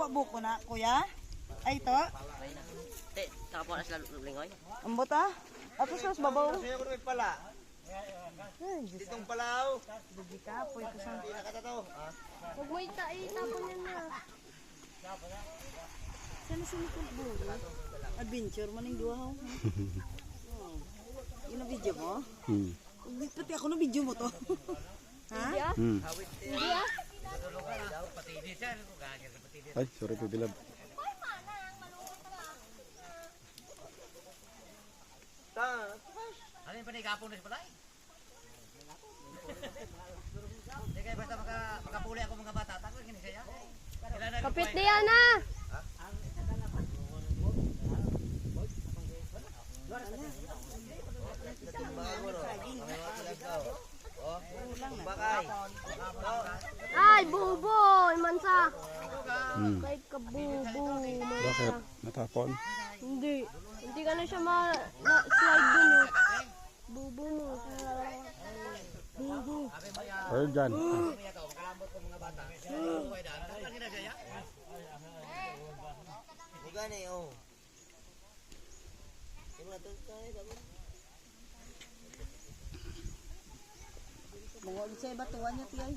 buko na, kuya. Ay, ito. Tapos na sila lingoy. Ambot ah. Ato sus, babaw. Sa'yo ko na may pala. Ay, Diyos. Itong palaw. Bugi ka po. Ito sa... Hindi nakatato. Huwag mo itapon yan na. Sana sinikot buko? Adventure mo ning duha ho. Yun ang video mo? Pati ako na video mo to. Ha? Hindi ah. Ay, sorry po bilab. Ano yung panigapon na si Palay? Hindi kayo basta makapuli ako mga bata. Tako yung siya. Kapit niya na. Bakay. Ay, bubo. Imansa. Kay kabubo. Bakit? Natapon? Hindi. Hindi ka na siya ma-slide dun eh. Bubo mo. Bubo. Or dyan. Bukan eh, oh. Yung nato tayo, bago. Mga ulit sa'yo batuan niya, tiyay.